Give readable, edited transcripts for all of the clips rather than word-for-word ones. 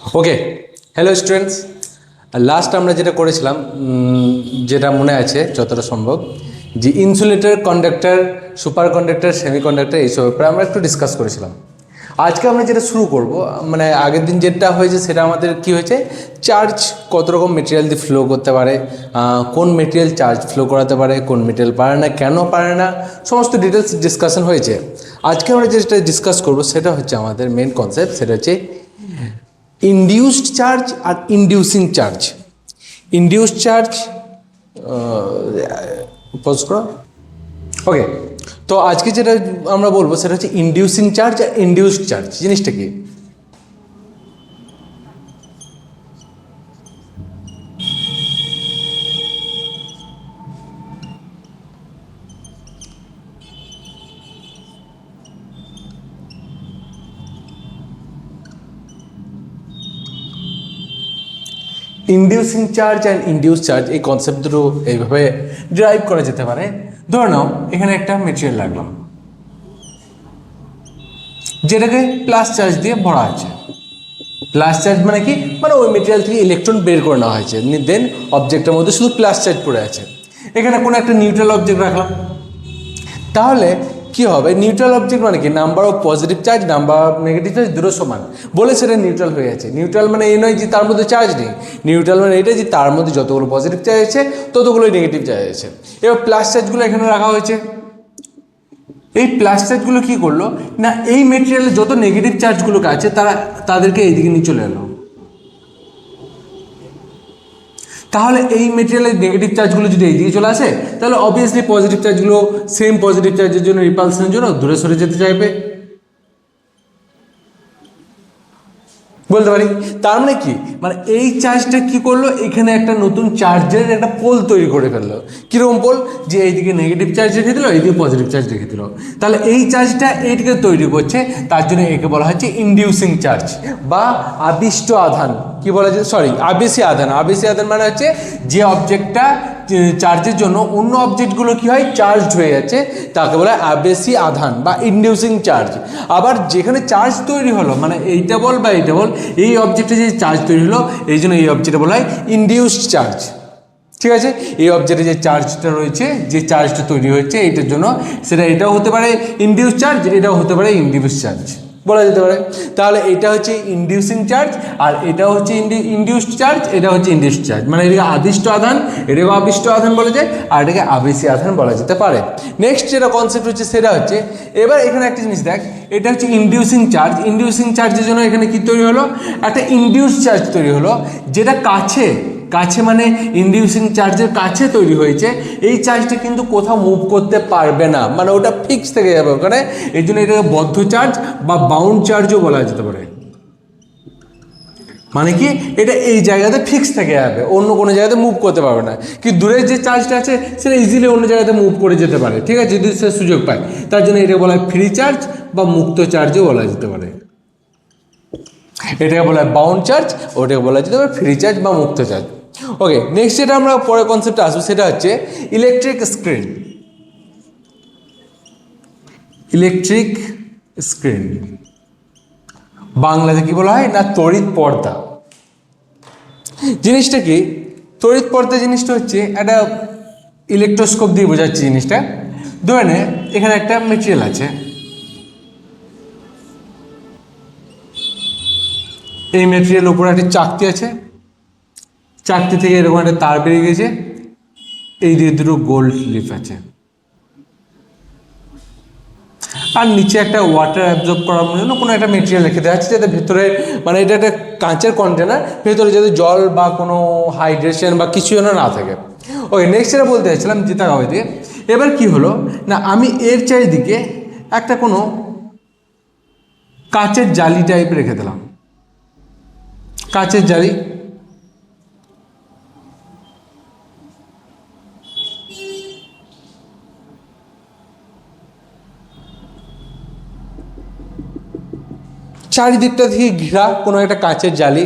ওকে, hello students. Last আমরা যেটা করেছিলাম, যেটা মনে আছে যতটা সম্ভব, যে insulator, conductor, super conductor, semi conductor এইসব ব্যাপারে আমরা একটু ডিসকাস করেছিলাম। আজকে আমরা যেটা শুরু করব, মানে আগের দিন যেটা হয়েছে সেটা আমাদের কি হয়েছে, চার্জ কত রকম মেটেরিয়াল দিয়ে ফ্লো করতে পারে, কোন মেটেরিয়াল চার্জ ফ্লো করাতে পারে, কোন মেটেরিয়াল পারে না, কেন পারে না, সমস্ত ডিটেলস ডিসকাশন হয়েছে। আজকে আমরা যেটা ডিসকাস করব সেটা হচ্ছে আমাদের মেন কনসেপ্ট, সেটা হচ্ছে ইনডিউসড চার্জ আর inducing charge. Induced charge pause করো। ওকে, তো আজকে যেটা আমরা বলবো সেটা হচ্ছে ইনডিউসিং চার্জ আর ইনডিউসড চার্জ জিনিসটা কি। Inducing charge and induce charge, এই কনসেপ্ট দুটো এইভাবে ড্রাইভ করা যেতে পারে। ধরে নাও এখানে একটা মেটেরিয়াল রাখলাম যেটাকে প্লাস চার্জ দিয়ে ভরা আছে। প্লাস চার্জ মানে কি, মানে ওই মেটেরিয়াল থেকে ইলেকট্রন বের করে নেওয়া হয়েছে, দেন অবজেক্টের মধ্যে শুধু প্লাস চার্জ পড়ে আছে। এখানে কোনো একটা নিউট্রাল অবজেক্ট রাখলাম, তাহলে কি হবে, নিউট্রাল অবজেক্ট মানে কি, number of positive charge number of negative charge দুটো সমান বলে সেটা নিউট্রাল হয়ে আছে। নিউট্রাল মানে এই নয় যে তার মধ্যে চার্জ নেই, নিউট্রাল মানে এটা যে তার মধ্যে যতগুলো পজিটিভ চার্জ আছে ততগুলোই নেগেটিভ চার্জ আছে। এবার প্লাস চার্জগুলো এখানে রাখা হয়েছে। এই প্লাস চার্জগুলো কী করলো না, এই মেটেরিয়ালের যত নেগেটিভ চার্জগুলো আছে তাদেরকে এইদিকে নিয়ে চলে এলো। তাহলে এই মেটেরিয়ালের নেগেটিভ চার্জগুলো যদি এইদিকে চলে আসে, তাহলে অবভিয়াসলি পজিটিভ চার্জগুলো সেম পজিটিভ চার্জের জন্য রিপালশনের জন্য দূরে সরে যেতে চাইবে, বলতে পারি। তার মানে কি, মানে এই চার্জটা কি করলো, এখানে একটা নতুন চার্জের একটা পোল তৈরি করে ফেললো। কীরকম পোল, যে এইদিকে নেগেটিভ চার্জ রেখে দিল, এইদিকে পজিটিভ চার্জ রেখে দিল। তাহলে এই চার্জটা এইদিকে তৈরি করছে, তার জন্য একে বলা হচ্ছে ইনডিউসিং চার্জ বা আবিষ্ট আধান। কি বলা যায়, সরি, আবেশী আধান। আবেশী আধান মানে হচ্ছে যে অবজেক্টটা চার্জের জন্য অন্য অবজেক্টগুলো কি হয়, চার্জড হয়ে যাচ্ছে, তাকে বলা হয় আবেশী আধান বা ইনডিউসিং চার্জ। আবার যেখানে চার্জ তৈরি হলো, মানে এইটা বল বা এইটা বল, এই অবজেক্টে যে চার্জ তৈরি হলো, এই জন্য এই অবজেক্টে বলা হয় ইনডিউসড চার্জ। ঠিক আছে, এই অবজেক্টে যে চার্জটা রয়েছে, যে চার্জটা তৈরি হয়েছে এইটার জন্য, সেটা এটাও হতে পারে ইনডিউস চার্জ, এটাও হতে পারে ইনডিউস চার্জ বলা যেতে পারে। তাহলে এটা হচ্ছে ইনডিউসিং চার্জ, আর এটা হচ্ছে ইনডিউসড চার্জ, এটা হচ্ছে ইনডিউসড চার্জ। মানে এটাকে আদিষ্ট আধান, এটাকে আবিষ্ট আধান বলা যায়, আর এটাকে আবেশী আধান বলা যেতে পারে। নেক্সট যেটা কনসেপ্ট হচ্ছে সেটা হচ্ছে, এবার এখানে একটা জিনিস দেখ, এটা হচ্ছে ইনডিউসিং চার্জ। ইনডিউসিং চার্জের জন্য এখানে কি তৈরি হলো, একটা ইনডিউসড চার্জ তৈরি হলো, যেটা কাছে মানে ইনডিউসিং চার্জের কাছে তৈরি হয়েছে। এই চার্জটা কিন্তু কোথাও মুভ করতে পারবে না, মানে ওটা ফিক্স থেকে যাবে ওখানে। এই জন্য এটাকে বদ্ধ চার্জ বা বাউন্ড চার্জও বলা যেতে পারে। মানে কি, এটা এই জায়গাতে ফিক্স থেকে যাবে, অন্য কোনো জায়গাতে মুভ করতে পারবে না। কি দূরের যে চার্জটা আছে সেটা ইজিলি অন্য জায়গাতে মুভ করে যেতে পারে, ঠিক আছে, যদি সে সুযোগ পায়। তার জন্য এটা বলা হয় ফ্রি চার্জ বা মুক্ত চার্জও বলা যেতে পারে। এটাকে বলা হয় বাউন্ড চার্জ, ওটাকে বলা যেতে পারে ফ্রি চার্জ বা মুক্ত চার্জ। ওকে, নেক্সট যেটা আমরা পরের কনসেপ্টে আসবো সেটা হচ্ছে ইলেকট্রিক স্ক্রিন। ইলেকট্রিক স্ক্রিন বাংলাতে কি বলা হয় না, তড়িৎ পর্দা। জিনিসটা কি, তড়িৎ পর্দা জিনিসটা হচ্ছে একটা ইলেকট্রোস্কোপ দিয়ে বোঝাচ্ছি জিনিসটা। ধরে নে এখানে একটা মেটেরিয়াল আছে, এই মেটেরিয়াল উপরে একটা চাকতি আছে, চাকতি থেকে এরকম একটা তার বেরিয়ে গেছে, এই দিয়ে দুটো গোল্ড লিফ আছে, আর নিচে একটা ওয়াটার অ্যাবজর্ব করার জন্য কোনো একটা মেটেরিয়াল রেখে দেওয়া আছে, যাতে ভেতরে, মানে এটা একটা কাঁচের কন্টেনার, ভেতরে যাতে জল বা কোনো হাইড্রেশন বা কিছু যেন না থাকে। ওকে, নেক্সট যেটা বলতে চাইছিলাম যেটা হবে দিয়ে, এবার কি হলো না, আমি এর চারিদিকে একটা কোনো কাঁচের জালি টাইপ রেখে দিলাম, কাঁচের জালি। চারিদিকটা থেকে ঘেরা কোনো একটা কাঁচের জালি।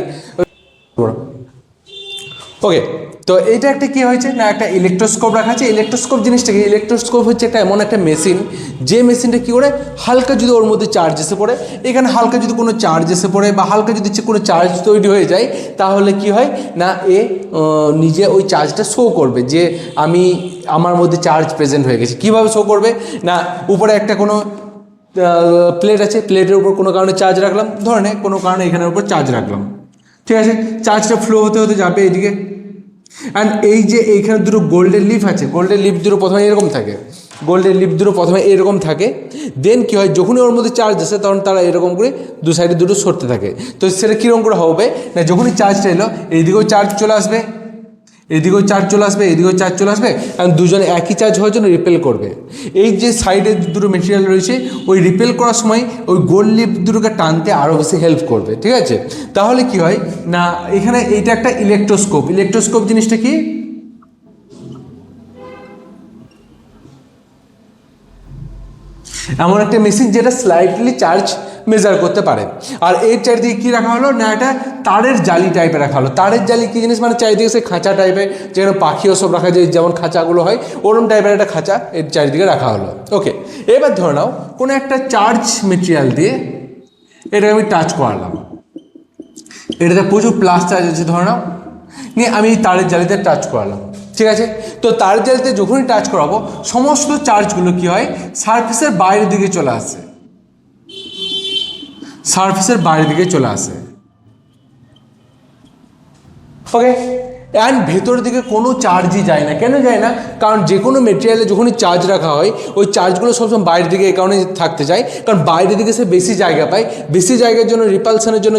ওকে, তো এইটা একটা কি হয়েছে না, একটা ইলেকট্রোস্কোপ রাখা আছে। ইলেকট্রোস্কোপ জিনিসটা কি, ইলেকট্রোস্কোপ হচ্ছে একটা এমন একটা মেশিন, যে মেশিনটা কী করে, হালকা যদি ওর মধ্যে চার্জ এসে পড়ে, এখানে হালকা যদি কোনো চার্জ এসে পড়ে বা হালকা যদি কোনো চার্জ তৈরি হয়ে যায়, তাহলে কি হয় না, নিজে ওই চার্জটা শো করবে যে আমার মধ্যে চার্জ প্রেজেন্ট হয়ে গেছে। কীভাবে শো করবে না, উপরে একটা কোনো প্লেট আছে, প্লেটের উপর কোনো কারণে চার্জ রাখলাম, ধরে কোনো কারণে এখানের উপর চার্জ রাখলাম, ঠিক আছে, চার্জটা ফ্লো হতে হতে যাবে এইদিকে। অ্যান্ড এই যে এইখানে দুটো গোল্ডের লিফ আছে, গোল্ডের লিফ দুটো প্রথমে এরকম থাকে, গোল্ডের লিফ দুটো প্রথমে এরকম থাকে, দেন কী হয়, যখনই ওর মধ্যে চার্জ আসে তখন তারা এরকম করে দু সাইডে দুটো সরতে থাকে। তো সেটা কীরকম করে হবে না, যখনই চার্জটা এলো এইদিকেও চার্জ চলে আসবে, এদিকেও চার্জ চলে আসবে, এদিকেও চার্জ চলে আসবে, এবং দুজনে একই চার্জ হওয়ার জন্য রিপেল করবে। এই যে সাইডে দুটো মেটেরিয়াল রয়েছে, ওই রিপেল করার সময় ওই গোল্ড লিফ দুটোকে টানতে আরও বেশি হেল্প করবে, ঠিক আছে। তাহলে কি হয় না, এখানে এইটা একটা ইলেকট্রোস্কোপ। ইলেকট্রোস্কোপ জিনিসটা কি, এমন একটা মেশিন যেটা স্লাইটলি চার্জ মেজার করতে পারে। আর এর চারিদিকে কী রাখা হলো না, একটা তারের জালি টাইপের রাখা হলো। তারের জালি কী জিনিস, মানে চারিদিকে সে খাঁচা টাইপের, যেখানে পাখিও সব রাখা যায়, যেমন খাঁচাগুলো হয় ওরম টাইপের একটা খাঁচা এর চারিদিকে রাখা হলো। ওকে, এবার ধরে নাও কোনো একটা চার্জ মেটেরিয়াল দিয়ে এটাকে আমি টাচ করালাম, এটাতে প্রচুর প্লাস চার্জ আছে ধরে নাও, নিয়ে আমি তারের জালিতে টাচ করালাম, ঠিক আছে। তো তারের জালিতে যখনই টাচ করাবো সমস্ত চার্জগুলো কি হয়, সারফেসের বাইরের দিকে চলে আসে, সারফেসের বাইরের দিকে চলে আসে। ওকে, অ্যান্ড ভেতরের দিকে কোনো চার্জই যায় না। কেন যায় না, কারণ যে কোনো মেটেরিয়ালে যখনই চার্জ রাখা হয় ওই চার্জগুলো সবসময় বাইরের দিকে এই কারণে থাকতে চায়, কারণ বাইরের দিকে সে বেশি জায়গা পায়, বেশি জায়গার জন্য রিপালশনের জন্য।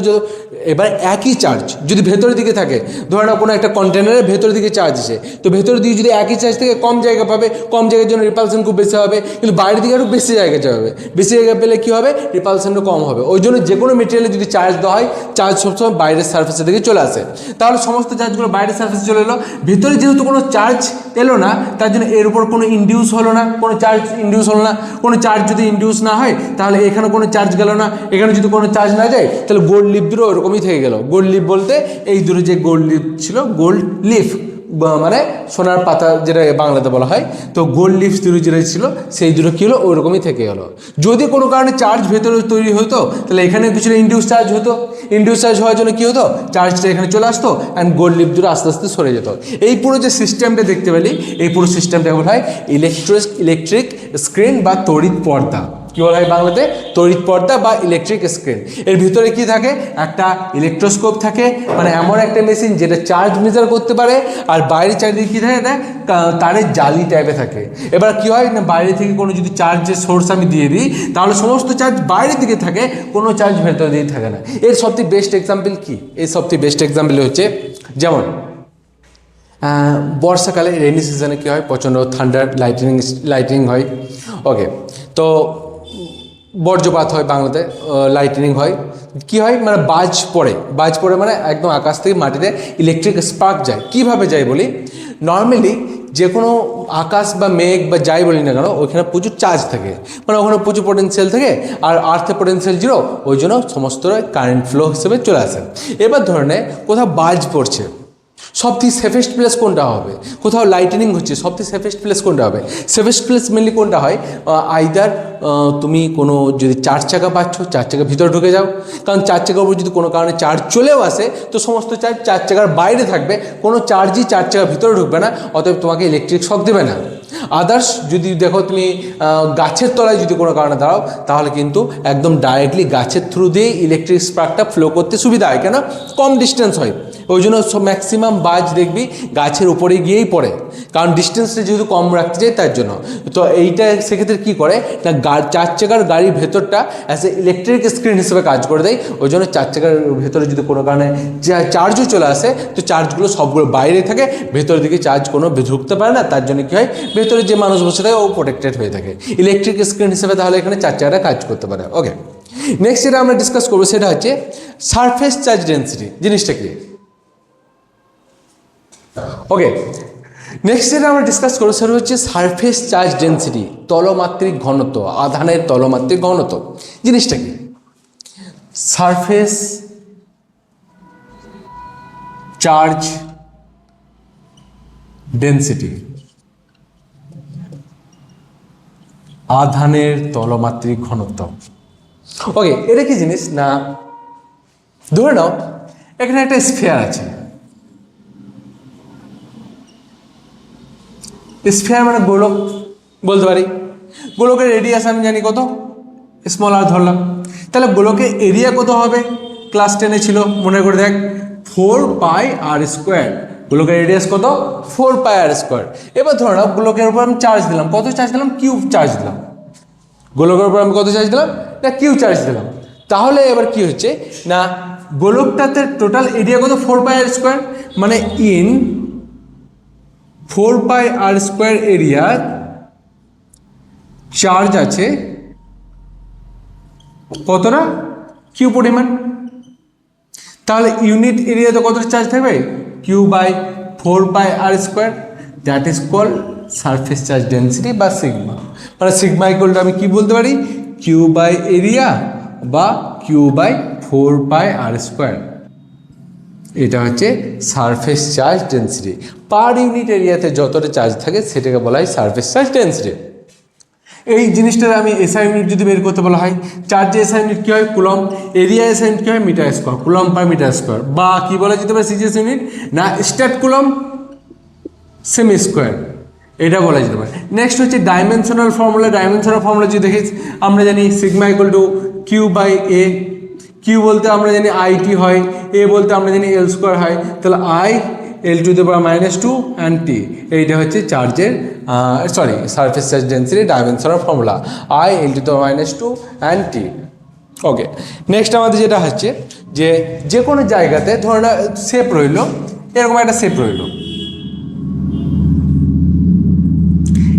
এবার একই চার্জ যদি ভেতরের দিকে থাকে, ধরে নাও কোনো একটা কন্টেনারের ভেতরের দিকে চার্জ আছে, তো ভেতরের দিকে যদি একই চার্জ থেকে কম জায়গা পাবে, কম জায়গার জন্য রিপালশন খুব বেশি হবে, কিন্তু বাইরের দিকে আরও বেশি জায়গা যাবে, বেশি জায়গা পেলে কী হবে, রিপালশনটা কম হবে। ওই জন্য যে কোনো মেটেরিয়ালে যদি চার্জ দেওয়া হয়, চার্জ সবসময় বাইরের সারফেসের দিকে চলে আসে। তাহলে সমস্ত চার্জগুলো বাইরের সারফেসে চলে এলো, ভিতরে যেহেতু কোনো চার্জ এলো না, তার জন্য এর উপর কোনো ইনডিউস হলো না, কোনো চার্জ ইনডিউস হলো না। কোনো চার্জ যদি ইনডিউস না হয় তাহলে এখানে কোনো চার্জ গেল না, এখানে যদি কোনো চার্জ না যায় তাহলে গোল্ড লিফ দুটো ওরকমই থেকে গেল। গোল্ড লিফ বলতে এই দুটো যে গোল্ড লিফ ছিল, গোল্ড লিফ মানে সোনার পাতা যেটা বাংলাতে বলা হয়, তো গোল্ড লিফ দুটো যেটা ছিল সেই দুটো কী হলো, ওইরকমই থেকে গেলো। যদি কোনো কারণে চার্জ ভেতরে তৈরি হতো তাহলে এখানে কিছুটা ইনডিউস চার্জ হতো, ইনডিউস চার্জ হওয়ার জন্য কী হতো, চার্জটা এখানে চলে আসতো অ্যান্ড গোল্ড লিফ দুটো আস্তে আস্তে সরে যেত। এই পুরো যে সিস্টেমটা দেখতে পেলি, এই পুরো সিস্টেমটা বলা হয় ইলেকট্রিক স্ক্রিন বা তড়িৎ পর্দা। কী বলা হয় বাংলাতে, তড়িৎ পর্দা বা ইলেকট্রিক স্ক্রিন। এর ভিতরে কি থাকে, একটা ইলেকট্রোস্কোপ থাকে, মানে এমন একটা মেশিন যেটা চার্জ মেজার করতে পারে, আর বাইরে চারিদিকে কী থাকে না, তারের জালি টাইপে থাকে। এবার কী হয় না, বাইরে থেকে কোনো যদি চার্জের সোর্স আমি দিয়ে দিই তাহলে সমস্ত চার্জ বাইরের দিকে থাকে, কোনো চার্জ ভেতরে দিকে থাকে না। এর সবথেকে বেস্ট এক্সাম্পল কি, এর সবথেকে বেস্ট এক্সাম্পল হচ্ছে যেমন বর্ষাকালে রেনি সিজনে কী হয়, প্রচণ্ড থান্ডার লাইটিনিং হয়। ওকে, তো বজ্রপাত হয় বাংলাতে, লাইটনিং হয়, কি হয় মানে বাজ পড়ে মানে একদম আকাশ থেকে মাটিতে ইলেকট্রিক স্পার্ক যায়। কিভাবে যায় বলি, নর্মালি যে কোনো আকাশ বা মেঘ বা যাই বলি না কেন, ওইখানে প্রচুর চার্জ থাকে, মানে ওখানে প্রচুর পোটেনশিয়াল থাকে, আর আর্থে পোটেনশিয়াল জিরো, ওই জন্য সমস্ত কারেন্ট ফ্লো হিসেবে চলে আসে। এবার ধরনে কোথাও বাজ পড়ছে, সবথেকে সেফেস্ট প্লেস কোনটা হবে, কোথাও লাইটনিং হচ্ছে, সবথেকে সেফেস্ট প্লেস কোনটা হবে, সেফেস্ট প্লেস মেনলি কোনটা হয়, আইদার তুমি কোনো যদি 4 চাকা পাচ্ছ, 4 চাকা ভিতরে ঢুকে যাও, কারণ 4 চাকার উপর যদি কোনো কারণে চার্জ চলেও আসে তো সমস্ত চার্জ 4 চাকার বাইরে থাকবে, কোনো চার্জই 4 চাকার ভিতরে ঢুকবে না, অতএব তোমাকে ইলেকট্রিক শক দেবে না। আদার্স যদি দেখো তুমি গাছের তলায় যদি কোনো কারণে দাঁড়াও, তাহলে কিন্তু একদম ডাইরেক্টলি গাছের থ্রু দিয়ে ইলেকট্রিক স্পার্কটা ফ্লো করতে সুবিধা হয়, কেন কম ডিস্টেন্স হয়, ওই জন্য ম্যাক্সিমাম বাজ দেখবি গাছের উপরে গিয়েই পড়ে, কারণ ডিস্টেন্সটা যেহেতু কম রাখতে চাই তার জন্য। তো এইটা সেক্ষেত্রে কী করে না, 4 চাকার গাড়ির ভেতরটা অ্যাজ এ ইলেকট্রিক স্ক্রিন হিসেবে কাজ করে দেয়, ওই জন্য 4 চাকার ভেতরে যদি কোনো কারণে চার্জও চলে আসে তো চার্জগুলো সবগুলো বাইরে থাকে, ভেতরের দিকে চার্জ কোনো ঢুকতে পারে না, তার জন্য কী হয়, ভেতরে যে মানুষ বসে থাকে ও প্রোটেক্টেড হয়ে থাকে ইলেকট্রিক স্ক্রিন হিসেবে, তাহলে এখানে 4 চাকাটা কাজ করতে পারে। ওকে, নেক্সট যেটা আমরা ডিসকাস করবো সেটা হচ্ছে সারফেস চার্জ ডেন্সিটি জিনিসটা কি। ওকে, নেক্সট যেটা আমরা ডিসকাস করবো সেটা হচ্ছে সারফেস চার্জ ডেন্সিটি, তলমাত্রিক ঘনত্ব, আধানের তলমাত্রিক ঘনত্ব জিনিসটা কি। সারফেস চার্জ ডেনসিটি, আধানের তলমাত্রিক ঘনত্ব। ওকে, এটা কি জিনিস না, ধরে নাও এখানে একটা স্ফিয়ার আছে, স্ফিয়ার মানে গোলক বলতে পারি, গোলকের রেডিয়াস আমি জানি কত, স্মল আর ধরলাম, তাহলে গোলকের এরিয়া কত হবে, ক্লাস 10-এ ছিল মনে করে দেখ, 4πr²। গোলকের রেডিয়াস কত, 4πr²। এবার ধরে নাও গোলকের উপর আমি চার্জ দিলাম, কত চার্জ দিলাম, কিউব চার্জ দিলাম, গোলকের উপর আমি কত চার্জ দিলাম না কিউ চার্জ দিলাম। তাহলে এবার কি হচ্ছে না, গোলকটাতে টোটাল এরিয়া কত, 4πr², মানে ইন 4πr² এরিয়া চার্জ আছে কতটা, কিউ পরিমাণ। তাহলে ইউনিট এরিয়াতে কত চার্জ থাকবে, Q by 4πr², that is called surface charge density বা সিগমা। মানে সিগমা ইকুয়াল টু আমি কি বলতে পারি, কিউ বাই এরিয়া বা কিউ বাই 4πr²। এটা হচ্ছে surface charge density. Per unit এরিয়াতে যতটা চার্জ থাকে সেটাকে বলা হয় সারফেস চার্জ ডেন্সিটি। এই জিনিসটার আমি এসআই ইউনিট যদি বের করতে বলা হয়, চার্জে এসআই ইউনিট কী হয়, কুলম, এরিয়া এসআই ইউনিট কী হয়, metre square, coulomb per metre square, বা কী বলা যেতে পারে সিজিএস ইউনিট না, স্ট্যাট কুলম সেমি স্কোয়ার, এটা বলা যেতে পারে। নেক্সট হচ্ছে ডাইমেনশনাল ফর্মুলা। ডাইমেনশনাল ফর্মুলা যদি দেখিস, আমরা জানি sigma equal to Q by A, Q বলতে আমরা জানি আইটি হয়, এ বলতে আমরা জানি এল স্কোয়ার হয়, তাহলে I L to the power -2 and T, এইটা হচ্ছে চার্জের surface charge density dimensional formula, I L to the power -2 and T. Okay, next আমাদের যেটা হচ্ছে যে কোনো জায়গাতে ধরো না শেপ রইল, এরকম একটা শেপ রইল,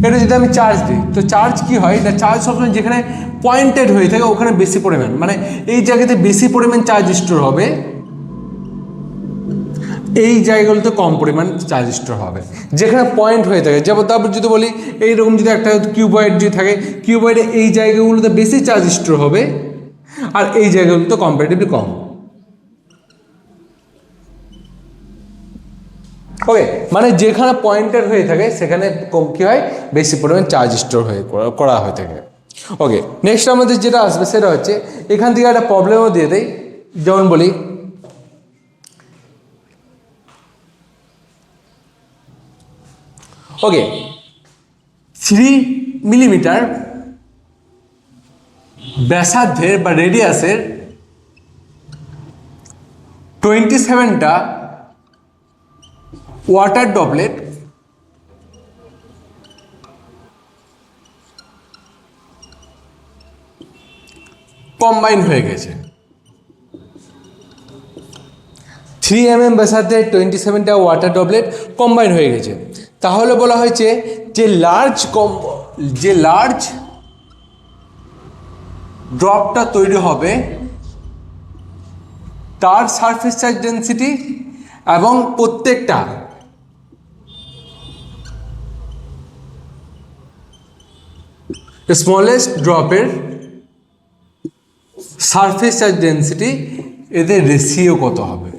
এটা যদি আমি চার্জ দিই, তো চার্জ কি হয় না, চার্জ সবসময় যেখানে পয়েন্টেড হয়ে থাকে ওখানে বেশি পরিমাণ, মানে এই জায়গাতে বেশি পরিমাণ চার্জ স্টোর হবে, এই জায়গাগুলোতে কম পরিমাণ চার্জ স্টোর হবে যেখানে পয়েন্ট হয়ে থাকে। যেমন তারপর যদি বলি এইরকম যদি একটা কিউবয়েড যদি থাকে, কিউবয়েডে এই জায়গাগুলোতে বেশি চার্জ স্টোর হবে আর এই জায়গাগুলোতে কম্পারেটিভলি কম। ওকে, মানে যেখানে পয়েন্টেড হয়ে থাকে সেখানে কম কী হয়, বেশি পরিমাণ চার্জ স্টোর করা হয়ে থাকে। ওকে, নেক্সট আমাদের যেটা আসবে সেটা হচ্ছে এখান থেকে একটা প্রবলেমও দিয়ে দেয়। যেমন বলি ওকে 3 মিলিমিটার ব্যাসার্ধের বা রেডিয়াসের 27টা ওয়াটার ড্রপলেট কম্বাইন হয়ে গেছে। 3 mm ব্যাসার্ধে 27টা ওয়াটার ড্রপলেট কম্বাইন হয়ে গেছে। তাহলে বলা হয়েছে যে লার্জ ড্রপটা তৈরি হবে তার সারফেস চার্জ ডেন্সিটি এবং প্রত্যেকটা স্মলেস্ট ড্রপের সারফেস চার্জ ডেন্সিটি এদের রেশিও কত হবে,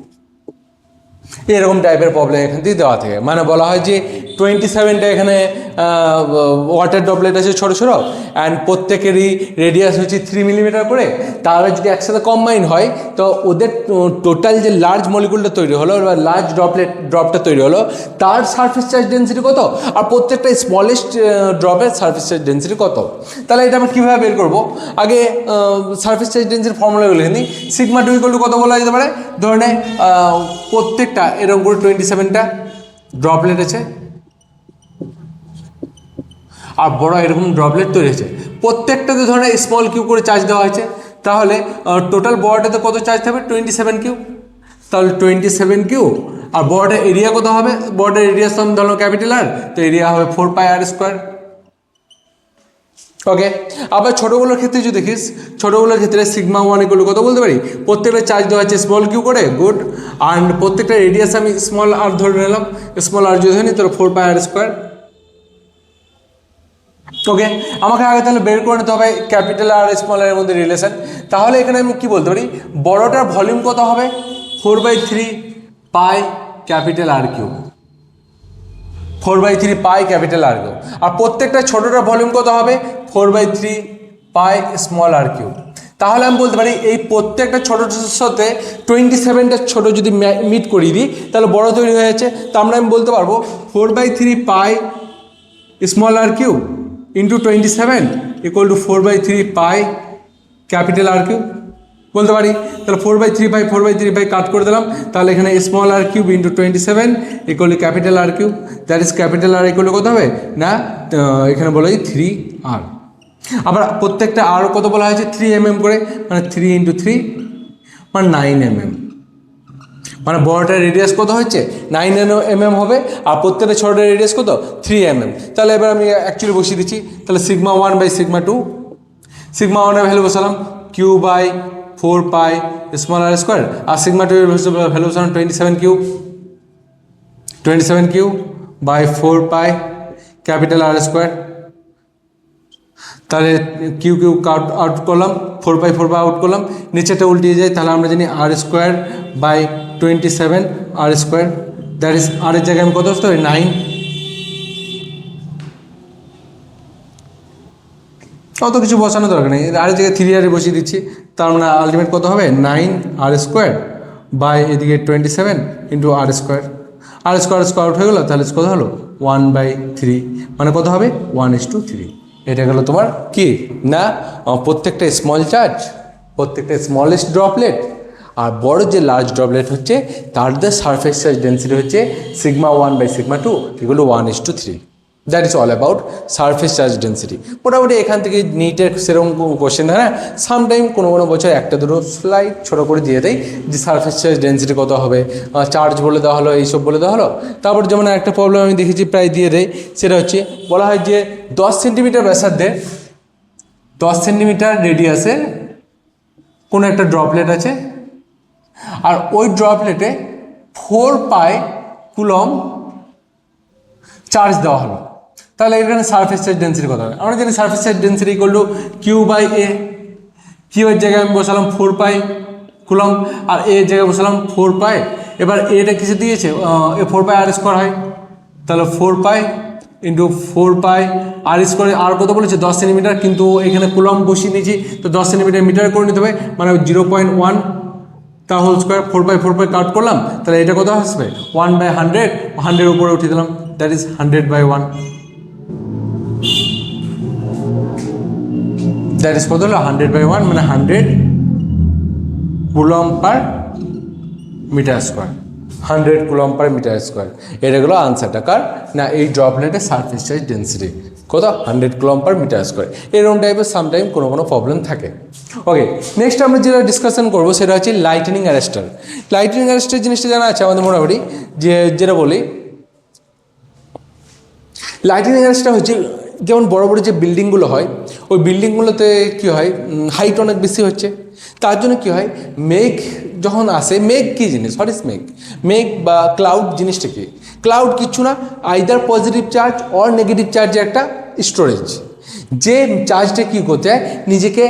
এরকম টাইপের প্রবলেম এখান থেকে দেওয়া থাকে। মানে বলা হয় যে 27টা এখানে ওয়াটার ড্রপলেট আছে ছোটো ছোটো, অ্যান্ড প্রত্যেকেরই রেডিয়াস হচ্ছে 3 মিলিমিটার করে। তাহলে যদি একসাথে কম্বাইন হয় তো ওদের টোটাল যে লার্জ মলিকুলটা তৈরি হলো বা লার্জ ড্রপটা তৈরি হলো তার সারফেস চার্জ ডেন্সিটি কত, আর প্রত্যেকটা স্মলেস্ট ড্রপের সারফেস চার্জ ডেন্সিটি কত। তাহলে এটা আমরা কীভাবে বের করবো, আগে সারফেস চার্জ ডেন্সিটির ফর্মুলাগুলো লিখে নিই। সিগমা টু ইকুয়াল টু কত বলা যেতে পারে, ধরনে প্রত্যেকটা এরকম করে 27টা ড্রপলেট আছে আর বড় এরকম ড্রপলেট তৈরি হয়েছে, প্রত্যেকটাতে ধরনের স্মল কিউ করে চার্জ দেওয়া হয়েছে। তাহলে টোটাল বড়টাতে কত চার্জ থাকবে, 27 কিউ। তাহলে 27 কিউ আর বড়টার এরিয়া কত হবে, বড়টার এরিয়া সম ধরো ক্যাপিটাল আর, তো এরিয়া হবে 4πr²। ওকে, আবার ছোটোগুলোর ক্ষেত্রে যদি দেখিস, ছোটোগুলোর ক্ষেত্রে সিগমা 1 ইকুয়াল টু কত বলতে পারি, প্রত্যেকটা চার্জ দেওয়া হচ্ছে স্মল কিউ করে, গুড, অ্যান্ড প্রত্যেকটা রেডিয়াস আমি স্মল আর ধরে নিলাম, স্মল আর যদি ধরি তাহলে 4πr²। ওকে, আমাকে আগে তাহলে বের করে নিতে হবে ক্যাপিটাল আর স্মল এর মধ্যে রিলেশন। তাহলে এখানে আমি কি বলতে পারি, বড়টার ভলিউম কত হবে, 4/3 pi capital R cube. 4/3 pi capital R cube. আর প্রত্যেকটা ছোটোটার ভলিউম কত হবে 4/3 পাই স্মল আর কিউব। তাহলে আমি বলতে পারি এই প্রত্যেকটা ছোটোর সাথে 27টা ছোটো যদি মিট করিয়ে দিই তাহলে বড় তৈরি হয়ে যাচ্ছে। তো আমি বলতে পারবো 4/3 pi small R cube into 27 equal to 4/3 pi capital R cube বলতে পারি। তাহলে 4/3 বাই কাট করে দিলাম, তাহলে এখানে small R cube into 27 equal to capital R cube, that is capital R equal to কত হবে না এখানে বলা হয় 3r। আবার প্রত্যেকটা আর কত বলা হয়েছে 3 mm করে, মানে 3 × 3 মানে 9 mm, মানে বড়টার রেডিয়াস কত হচ্ছে 9 mm হবে, আর প্রত্যেকটা ছোটোটার রেডিয়াস কত 3 mm। তাহলে এবার আমি অ্যাকচুয়ালি বসিয়ে দিচ্ছি, তাহলে σ1/σ2, σ1 এর ভ্যালু বসালাম q/4 পাই স্মল আর স্কোয়ার, আর σ2 এর ভ্যালু বসালাম 27q/4 pi capital R square. তাহলে কিউ আউট করলাম, 4/4 আউট করলাম, নিচেটা উল্টিয়ে যায়, তাহলে আমরা জানি r²/27 r², দ্যাট ইজ আর এর জায়গায় আমি কত বসতে হবে 9, অত কিছু বসানো দরকার নেই, আর এর জায়গায় 3r বসিয়ে দিচ্ছি, তার মানে আলটিমেট কত হবে 9r² এদিকে 27 ইন্টু r², r² আউট হয়ে গেলো, তাহলে কত হলো 1/3, মানে কত হবে 1:3। এটা গেল তোমার কি না প্রত্যেকটা স্মল চার্জ, প্রত্যেকটা স্মলেস্ট ড্রপলেট, আর বড় যে লার্জ ড্রপলেট হচ্ছে তার যে সারফেস চার্জ ডেন্সিটি হচ্ছে σ1/σ2 এগুলো 1:3। That is all about surface charge density. মোটামুটি এখান থেকে নিটের সেরকম কোশ্চেন হয় না, সামটাইম কোনো বছর একটা দুটো স্লাইড ছোটো করে দিয়ে দেয় যে সারফেস চার্জ ডেন্সিটি কত হবে, চার্জ বলে দেওয়া হলো, এইসব বলে দেওয়া হলো। তারপর যেমন একটা প্রবলেম আমি দেখেছি প্রায় দিয়ে দেয়, সেটা হচ্ছে বলা হয় যে 10 সেন্টিমিটার ব্যাসার্ধে 10 সেন্টিমিটার রেডিয়াসের কোনো একটা ড্রপলেট আছে, আর ওই ড্রপলেটে 4 পাই কুলম চার্জ দেওয়া হলো, তাহলে এখানে সারফেস চার্জ ডেন্সিটি কত হবে? আমরা জানি surface charge density equal to q/a। Q এর জায়গায় আমি বসালাম 4 পাই কুলম, আর এ এর জায়গায় বসালাম 4 পাই। এবার এটা কিসে দিয়েছে 4 পাই r² হয়, তাহলে 4 পাই ইন্টু 4 পাই r², আর কত বলেছে 10 সেন্টিমিটার, কিন্তু এখানে কুলম বসিয়ে নিয়েছি, তো 10 সেন্টিমিটার মিটার করে নিতে হবে, মানে 0.1 তার হোল স্কোয়ার, 4/4 কাউন্ট করলাম, তাহলে এটা কত আসবে 1/100, 100 উপরে উঠিয়ে দিলাম, দ্যাট ইজ 100/1, দ্যাট ইজ কত হলো 100/1, মানে 100 coulomb per metre square, 100 coulomb per metre square. এটা গেলো আনসারটা কার না এই ড্রপলেটের সারফেস চার্জ ডেন্সিটি কত 100 কুলম পার মিটার স্কোয়ার। এরকম টাইপের সামটাইম কোনো প্রবলেম থাকে। ওকে, নেক্সট আমরা যেটা ডিসকাশন করবো সেটা হচ্ছে লাইটনিং অ্যারেস্টার। লাইটনিং অ্যারেস্টার জিনিসটা জানা আছে আমাদের মোটামুটি, যেটা বলি লাইটনিং অ্যারেস্টার হচ্ছে যেমন বড় বড় যে বিল্ডিংগুলো হয়, ওই বিল্ডিংগুলোতে কী হয় হাইট অনেক বেশি হচ্ছে, তার জন্য কী হয় মেঘ যখন আসে, মেঘ কী জিনিস, হোয়াট ইজ মেঘ? মেঘ বা ক্লাউড জিনিসটা কি? ক্লাউড কিচ্ছু না, either positive charge or negative চার্জের একটা স্টোরেজ, যে চার্জটা কী করতে হয় নিজেকে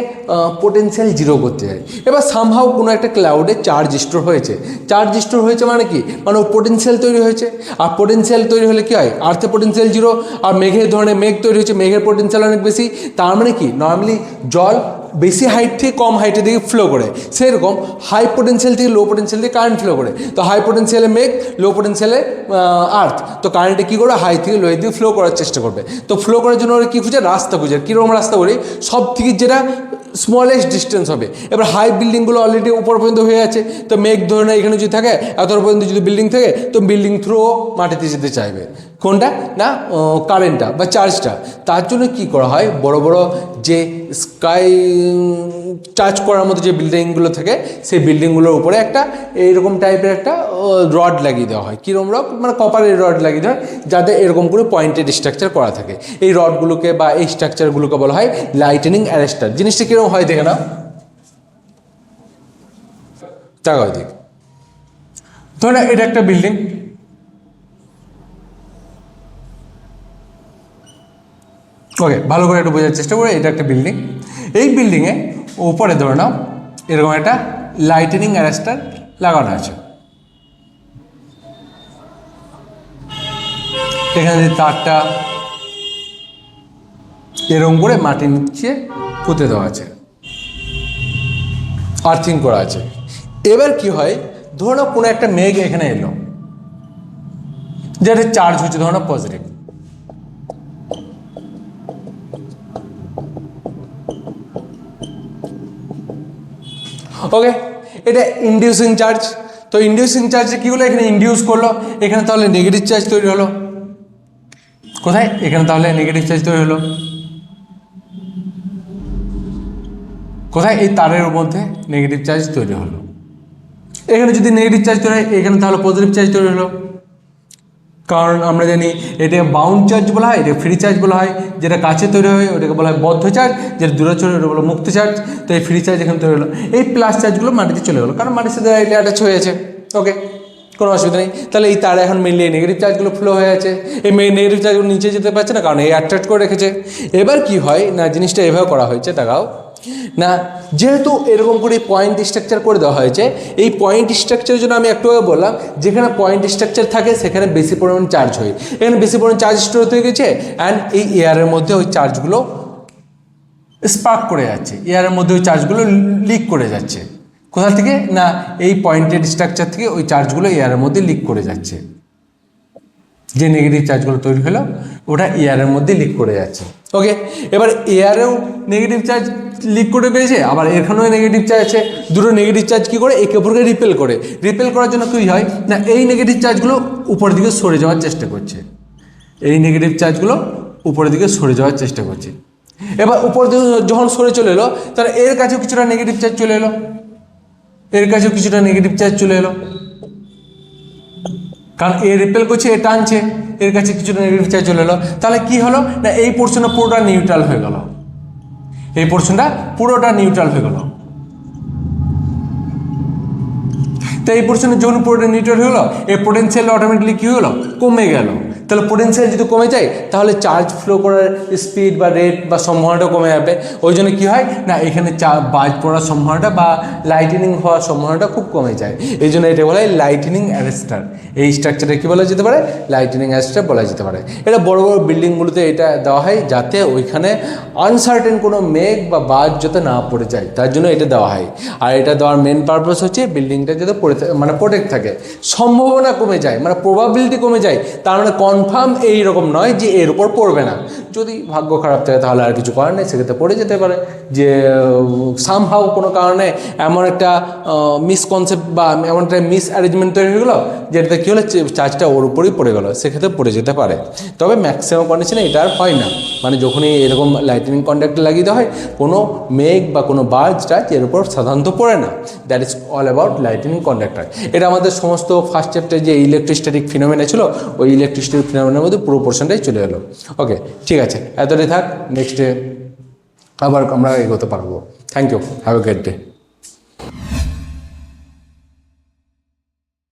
পোটেনশিয়াল জিরো করতে হয়। এবার সামহাও কোনো একটা ক্লাউডে চার্জ স্টোর হয়েছে, চার্জ স্টোর হয়েছে মানে কি, মানে ও পোটেনশিয়াল তৈরি হয়েছে, আর পোটেনশিয়াল তৈরি হলে কী হয় আর্থে পোটেনশিয়াল জিরো, আর মেঘের ধরনের মেঘ তৈরি হয়েছে, মেঘের পোটেনশিয়াল অনেক বেশি, তার মানে কি নর্মালি জল বেশি হাইট থেকে কম হাইটের দিকে ফ্লো করে, সেরকম হাই পোটেনশিয়াল থেকে লো পোটেনশিয়াল দিয়ে কারেন্ট ফ্লো করে। তো হাই পোটেনশিয়ালে মেঘ, লো পোটেনশিয়ালে আর্থ, তো কারেন্টে কী করবে হাই থেকে লোয়ের দিকে ফ্লো করার চেষ্টা করবে। তো ফ্লো করার জন্য ওরা কী খুঁজে রাস্তা খুঁজে, কীরকম রাস্তা করি সব থেকে যেটা স্মলেস্ট ডিস্টেন্স হবে। এবার হাই বিল্ডিংগুলো অলরেডি উপর পর্যন্ত হয়ে আছে, তো মেঘ ধরে না এখানে যদি থাকে এত পর্যন্ত যদি বিল্ডিং থাকে, তো বিল্ডিং থ্রু মাটিতে যেতে চাইবে, কোনটা না কারেন্টটা বা চার্জটা। তার জন্য কি করা হয় বড় বড় যে স্কাই চার্জ করার মতো যে বিল্ডিংগুলো থাকে, সেই বিল্ডিংগুলোর উপরে একটা এইরকম টাইপের একটা রড লাগিয়ে দেওয়া হয়। কীরকম রড মানে কপারের রড লাগিয়ে দেওয়া হয়, যাতে এরকম করে পয়েন্টেড স্ট্রাকচার করা থাকে। এই রডগুলোকে বা এই স্ট্রাকচারগুলোকে বলা হয় লাইটনিং অ্যারেস্টার। জিনিসটা কীরকম হয় দেখে নাও, তাকাও দিক, ধরে এটা একটা বিল্ডিং, ওকে ভালো করে একটু বোঝার চেষ্টা করে, এটা একটা বিল্ডিং, এই বিল্ডিংয়ে উপরে ধরে নাও এরকম একটা লাইটনিং অ্যারেস্টার লাগানো আছে। এখানে যে তারটা এরকম করে মাটির নিচে পুঁতে দেওয়া আছে, আর্থিং করা আছে। এবার কি হয়, ধরো কোনো একটা মেঘ এখানে এলো, যেটা চার্জ হচ্ছে ধরো পজিটিভ, ওকে, এটা ইনডিউসিং চার্জ। তো ইনডিউসিং চার্জে কী হলো, এখানে ইনডিউস করলো, এখানে তাহলে নেগেটিভ চার্জ তৈরি হলো। কোথায়? এখানে তাহলে নেগেটিভ চার্জ তৈরি হলো। কোথায়? এই তারের মধ্যে নেগেটিভ চার্জ তৈরি হলো। এখানে যদি নেগেটিভ চার্জ তৈরি হয়, এখানে তাহলে পজিটিভ চার্জ তৈরি হলো। কারণ আমরা জানি এটাকে বাউন্ড চার্জ বলা হয়, এটাকে ফ্রি চার্জ বলা হয়। যেটা কাছে তৈরি হয় ওটাকে বলা হয় বদ্ধ চার্জ, যেটা দূরে চলে ওটা বলা মুক্ত চার্জ। তো এই ফ্রি চার্জ এখানে তৈরি হলো, এই প্লাস চার্জগুলো মাটিতে চলে গেলো, কারণ মাটির সাথে অ্যাটাচ হয়ে আছে। ওকে, কোনো অসুবিধা নেই। তাহলে এই তারে এখন মেনলি নেগেটিভ চার্জগুলো ফ্লো হয়ে আছে, এই নেগেটিভ চার্জগুলো নিচে যেতে পারছে না, কারণ এই অ্যাট্রাক্ট করে রেখেছে। এবার কি হয় না, জিনিসটা এভাবে করা হয়েছে, দেখাও না, যেহেতু এরকম করে পয়েন্ট স্ট্রাকচার করে দেওয়া হয়েছে, এই পয়েন্ট স্ট্রাকচারের জন্য আমি একটু বললাম, যেখানে পয়েন্ট স্ট্রাকচার থাকে সেখানে বেশি পরিমাণ চার্জ হয়, এখানে বেশি পরিমাণ চার্জ স্টোর হয়ে গেছে, অ্যান্ড এই এয়ারের মধ্যে ওই চার্জগুলো স্পার্ক করে যাচ্ছে, এয়ারের মধ্যে ওই চার্জগুলো লিক করে যাচ্ছে। কোথা থেকে না, এই পয়েন্টেড স্ট্রাকচার থেকে ওই চার্জগুলো এয়ারের মধ্যে লিক করে যাচ্ছে। যে নেগেটিভ চার্জগুলো তৈরি হলো ওটা এয়ারের মধ্যে লিক করে যাচ্ছে। ওকে, এবার এয়ারেও নেগেটিভ চার্জ লিক করে গেছে, আবার এখানেও নেগেটিভ চার্জ আছে। দুটো নেগেটিভ চার্জ কী করে, একে অপরকে রিপেল করে। রিপেল করার জন্য কী হয় না, এই নেগেটিভ চার্জগুলো উপরের দিকে সরে যাওয়ার চেষ্টা করছে, এই নেগেটিভ চার্জগুলো উপরের দিকে সরে যাওয়ার চেষ্টা করছে। এবার উপর দিকে যখন সরে চলে এলো, তাহলে এর কাছেও কিছুটা নেগেটিভ চার্জ চলে এলো, এর কাছেও কিছুটা নেগেটিভ চার্জ চলে এলো, কারণ এ রিপেল করছে, এ টানছে, এর কাছে কিছুটা নেগেটিভ চার্জ চলে এলো। তাহলে কি হলো না, এই পোর্শনটা পুরোটা নিউট্রাল হয়ে গেল, এই পোর্শনটা পুরোটা নিউট্রাল হয়ে গেল। তো এই পোর্শনে যখন পুরোটা নিউট্রাল হয়ে গেলো, এই পোটেনশিয়াল অটোমেটিকলি কী হলো, কমে গেল। তাহলে পোটেনশিয়াল যদি কমে যায়, তাহলে চার্জ ফ্লো করার স্পিড বা রেট বা সম্ভাবনাটা কমে যাবে। ওই জন্য কী হয় না, এখানে বাজ পড়ার সম্ভাবনাটা বা লাইটেনিং হওয়ার সম্ভাবনাটা খুব কমে যায়। এই জন্য এটা বলা হয় লাইটেনিং অ্যারেস্টার। এই স্ট্রাকচারটা কী বলা যেতে পারে, লাইটেনিং অ্যারেস্টার বলা যেতে পারে। এটা বড় বড় বিল্ডিংগুলোতে এটা দেওয়া হয়, যাতে ওইখানে আনসার্টেন কোনো মেঘ বা বাজ যাতে না পড়ে যায়, তার জন্য এটা দেওয়া হয়। আর এটা দেওয়ার মেন পারপাস হচ্ছে বিল্ডিংটা যাতে মানে প্রোটেক্ট থাকে, সম্ভাবনা কমে যায়, মানে প্রবাবিলিটি কমে যায়, তার মানে কনফার্ম এইরকম নয় যে এর উপর পড়বে না। যদি ভাগ্য খারাপ থাকে তাহলে আর কিছু করার নেই, সেক্ষেত্রে পড়ে যেতে পারে। যে সামহাউ কোনো কারণে এমন একটা মিসকনসেপ্ট বা এমন একটা মিস অ্যারেঞ্জমেন্ট তৈরি হয়ে গেলো, যেটাতে কী হলো চার্জটা ওর উপরেই পড়ে গেলো, সেক্ষেত্রে পড়ে যেতে পারে। তবে ম্যাক্সিমাম কন্ডিশনে এটা আর হয় না, মানে যখনই এরকম লাইটিনিং কন্ডাক্টর লাগিয়ে দেওয়া হয়, কোনো মেঘ বা কোনো বাজ টাচ এর উপর সাধারণত পড়ে না। That is all about lightning conductor. এটা আমাদের সমস্ত ফার্স্ট চ্যাপ্টারে যে ইলেকট্রোস্ট্যাটিক ফিনোমেনা ছিল, ওই ইলেকট্রোস্ট্যাটিক ফিনোমেনার মধ্যে পুরো পোর্শনটাই চলে গেলো। ওকে, ঠিক আছে, এতটাই থাক, নেক্সটে আবার আমরা এগোতে পারবো। Thank you, have a great day.